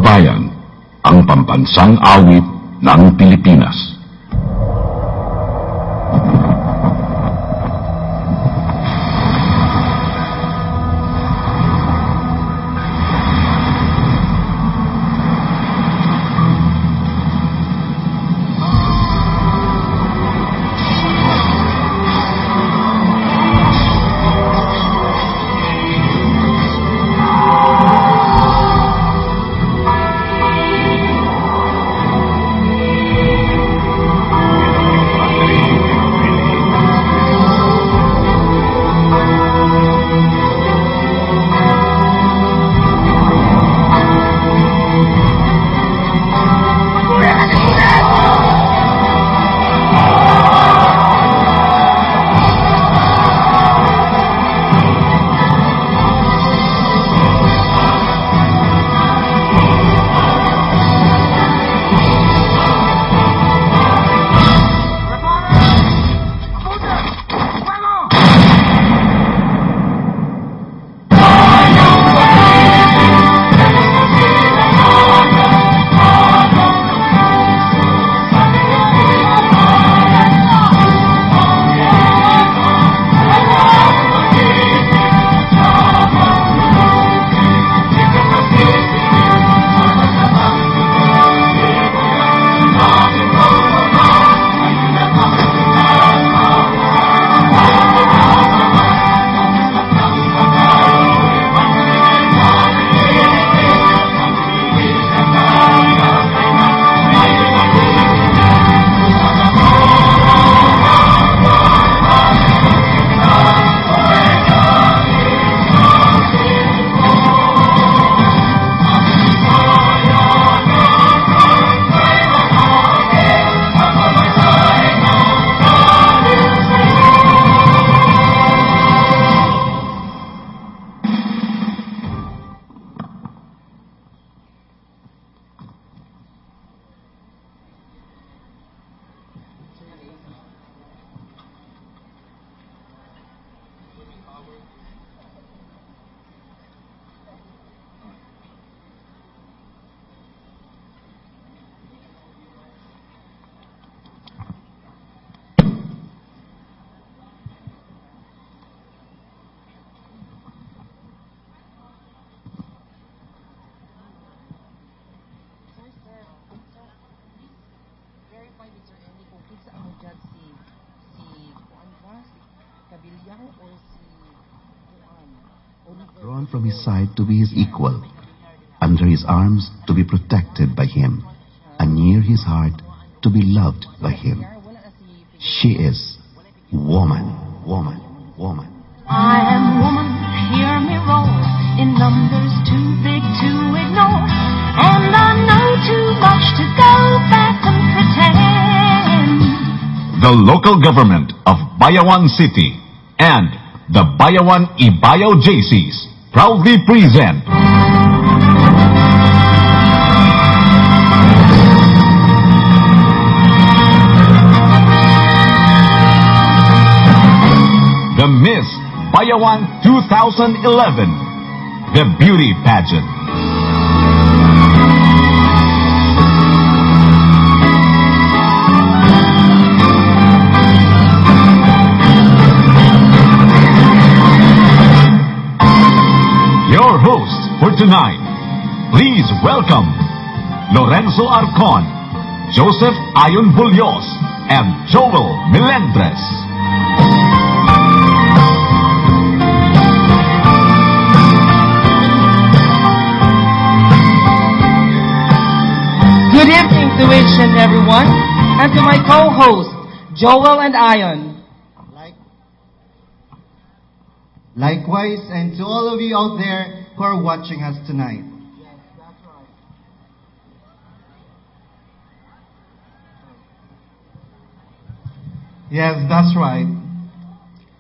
Bayan, ang pambansang awit ng Pilipinas. Drawn from his side to be his equal, under his arms to be protected by him, and near his heart to be loved by him. She is woman, woman, woman. I am woman, hear me roll, in numbers too big to ignore, and I know too much to go back and pretend. The local government of Bayawan City and the Bayawan Ibayaw JCs proudly present the Miss Bayawan 2011, the Beauty Pageant. Your hosts for tonight, please welcome Lorenzo Arcon, Joseph Ayon Bullios, and Joel Melendres. Good evening to each and everyone, and to my co-hosts, Joel and Ayon. Likewise, and to all of you out there who are watching us tonight. Yes, that's right.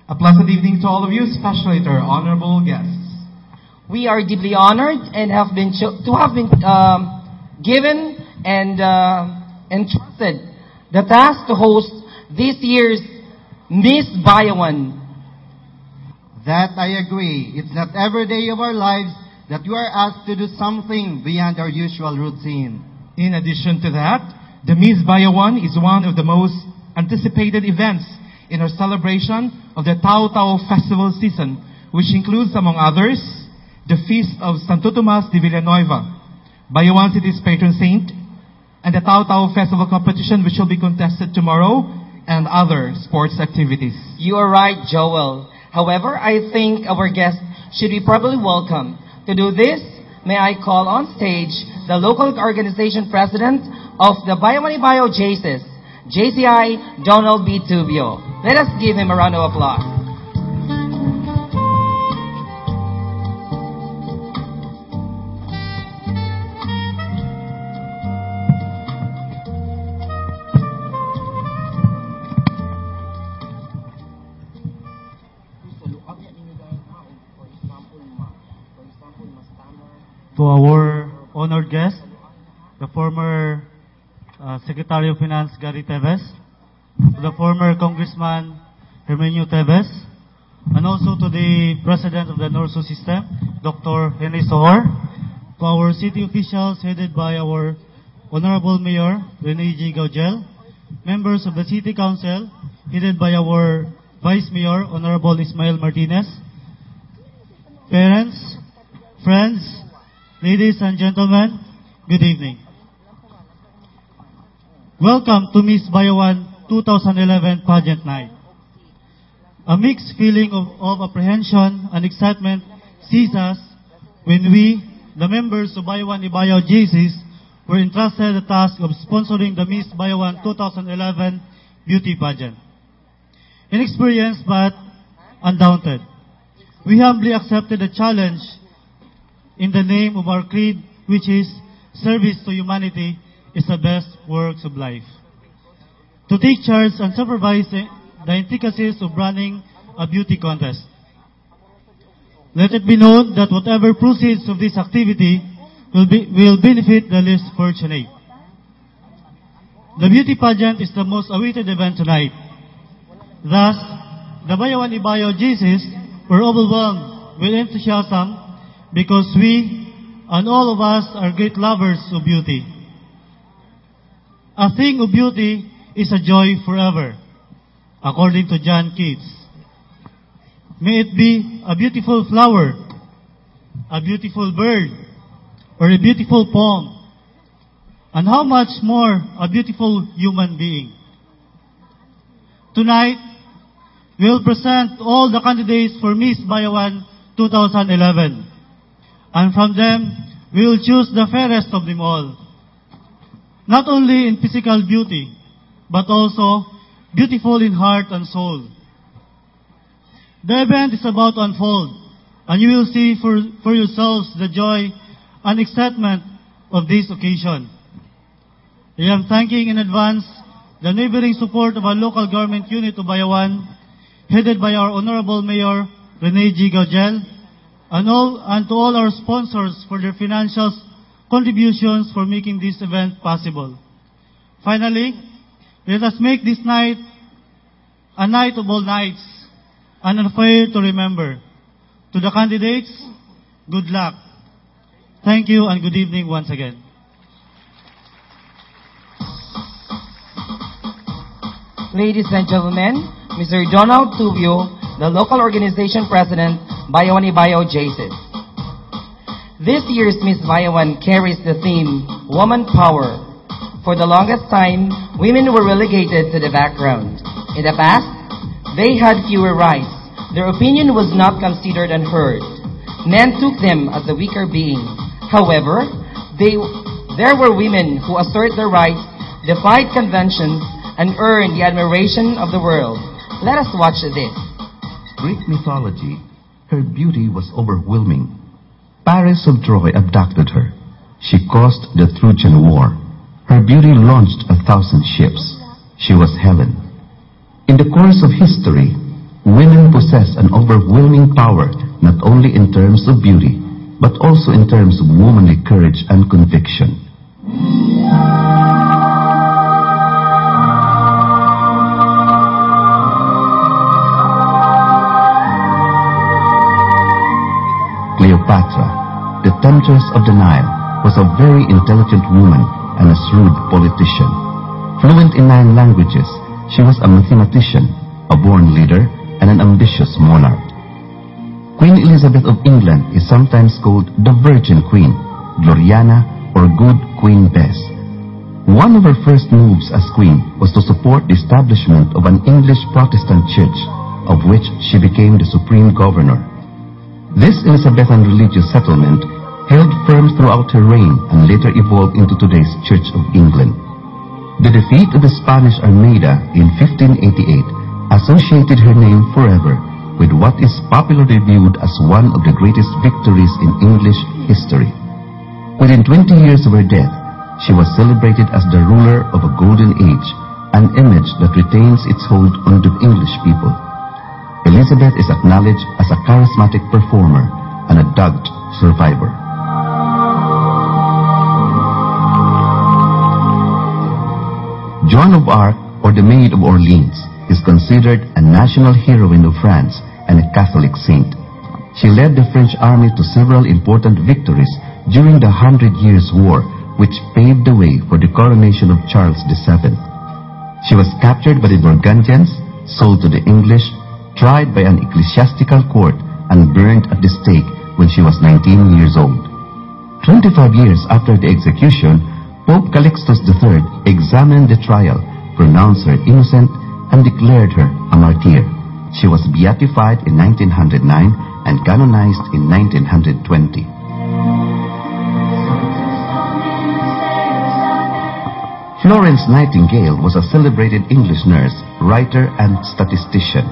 A pleasant evening to all of you, especially to our honorable guests. We are deeply honored and have been given and entrusted the task to host this year's Miss Bayawan. That I agree. It's not every day of our lives that we are asked to do something beyond our usual routine. In addition to that, the Miss Bayawan is one of the most anticipated events in our celebration of the Tao Tao Festival season, which includes, among others, the Feast of Santo Tomas de Villanueva, Bayawan City's patron saint, and the Tao Tao Festival competition, which will be contested tomorrow, and other sports activities. You are right, Joel. However, I think our guest should be properly welcome. To do this, may I call on stage the local organization president of the Bayawan Ibayo JCs, JCI Donald B. Tubio. Let us give him a round of applause. To our honored guest, the former Secretary of Finance Gary Teves, to the former Congressman Hermenio Teves, and also to the President of the NORSO system, Dr. Henry Sohor, to our city officials headed by our Honorable Mayor Rene G. Gaugel, members of the City Council headed by our Vice Mayor Honorable Ismael Martinez, parents, friends, ladies and gentlemen, good evening. Welcome to Miss Bayawan 2011 Pageant Night. A mixed feeling of apprehension and excitement seized us when we, the members of Bayawan Ibayo JCs, were entrusted the task of sponsoring the Miss Bayawan 2011 Beauty Pageant. Inexperienced but undaunted, we humbly accepted the challenge in the name of our creed, which is service to humanity is the best works of life. To take charge and supervise the intricacies of running a beauty contest. Let it be known that whatever proceeds of this activity will benefit the least fortunate. The beauty pageant is the most awaited event tonight. Thus, the Bayawan Ibayo JCs were overwhelmed with enthusiasm because we and all of us are great lovers of beauty. A thing of beauty is a joy forever, according to John Keats. May it be a beautiful flower, a beautiful bird, or a beautiful poem, and how much more a beautiful human being. Tonight, we will present all the candidates for Miss Bayawan 2011. And from them, we will choose the fairest of them all. Not only in physical beauty, but also beautiful in heart and soul. The event is about to unfold, and you will see for yourselves the joy and excitement of this occasion. I am thanking in advance the neighboring support of our local government unit of Bayawan, headed by our Honorable Mayor Rene G. Gaugel, and to all our sponsors for their financial contributions for making this event possible. Finally, let us make this night a night of all nights and a affair to remember. To the candidates, good luck. Thank you and good evening once again. Ladies and gentlemen, Mr. Donald Tubio, the local organization president, Bayawan Ibayo JCs. This year's Miss Bayawan carries the theme, Woman Power. For the longest time, women were relegated to the background. In the past, they had fewer rights. Their opinion was not considered and heard. Men took them as the weaker being. However, there were women who assert their rights, defied conventions, and earned the admiration of the world. Let us watch this. Greek mythology, her beauty was overwhelming. Paris of Troy abducted her. She caused the Trojan War. Her beauty launched 1,000 ships. She was Helen. In the course of history, women possess an overwhelming power, not only in terms of beauty, but also in terms of womanly courage and conviction. Cleopatra, temptress of the Nile, was a very intelligent woman and a shrewd politician. Fluent in 9 languages, she was a mathematician, a born leader, and an ambitious monarch. Queen Elizabeth of England is sometimes called the Virgin Queen, Gloriana, or Good Queen Bess. One of her first moves as queen was to support the establishment of an English Protestant church, of which she became the supreme governor. This Elizabethan religious settlement held firm throughout her reign and later evolved into today's Church of England. The defeat of the Spanish Armada in 1588 associated her name forever with what is popularly viewed as one of the greatest victories in English history. Within 20 years of her death, she was celebrated as the ruler of a golden age, an image that retains its hold on the English people. Elizabeth is acknowledged as a charismatic performer and a dogged survivor. Joan of Arc, or the Maid of Orleans, is considered a national heroine of France and a Catholic saint. She led the French army to several important victories during the 100 Years' War, which paved the way for the coronation of Charles VII. She was captured by the Burgundians, sold to the English, tried by an ecclesiastical court, and burned at the stake when she was 19 years old. 25 years after the execution, Pope Calixtus III examined the trial, pronounced her innocent, and declared her a martyr. She was beatified in 1909 and canonized in 1920. Florence Nightingale was a celebrated English nurse, writer, and statistician.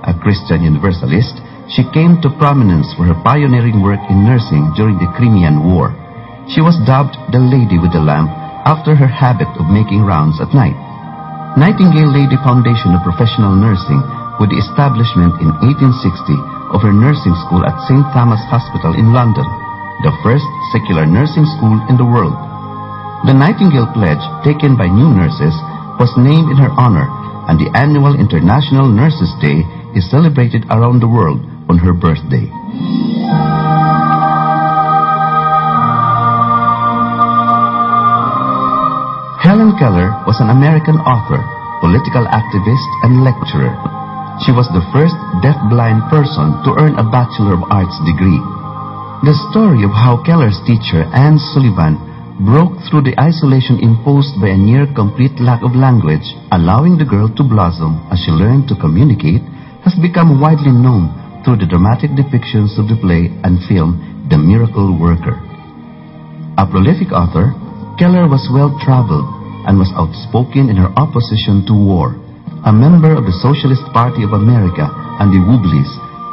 A Christian Universalist, she came to prominence for her pioneering work in nursing during the Crimean War. She was dubbed the Lady with the Lamp after her habit of making rounds at night. Nightingale laid the foundation of professional nursing with the establishment in 1860 of her nursing school at St. Thomas Hospital in London, the first secular nursing school in the world. The Nightingale Pledge, taken by new nurses, was named in her honor, and the annual International Nurses' Day is celebrated around the world on her birthday. Helen Keller was an American author, political activist, and lecturer. She was the first deaf-blind person to earn a Bachelor of Arts degree. The story of how Keller's teacher, Anne Sullivan, broke through the isolation imposed by a near-complete lack of language, allowing the girl to blossom as she learned to communicate, has become widely known through the dramatic depictions of the play and film The Miracle Worker. A prolific author, Keller was well-traveled and was outspoken in her opposition to war. A member of the Socialist Party of America and the Wobblies,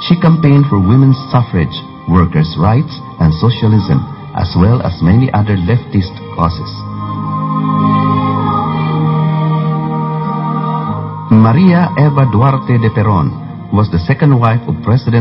she campaigned for women's suffrage, workers' rights, and socialism, as well as many other leftist causes. Maria Eva Duarte de Perón was the second wife of President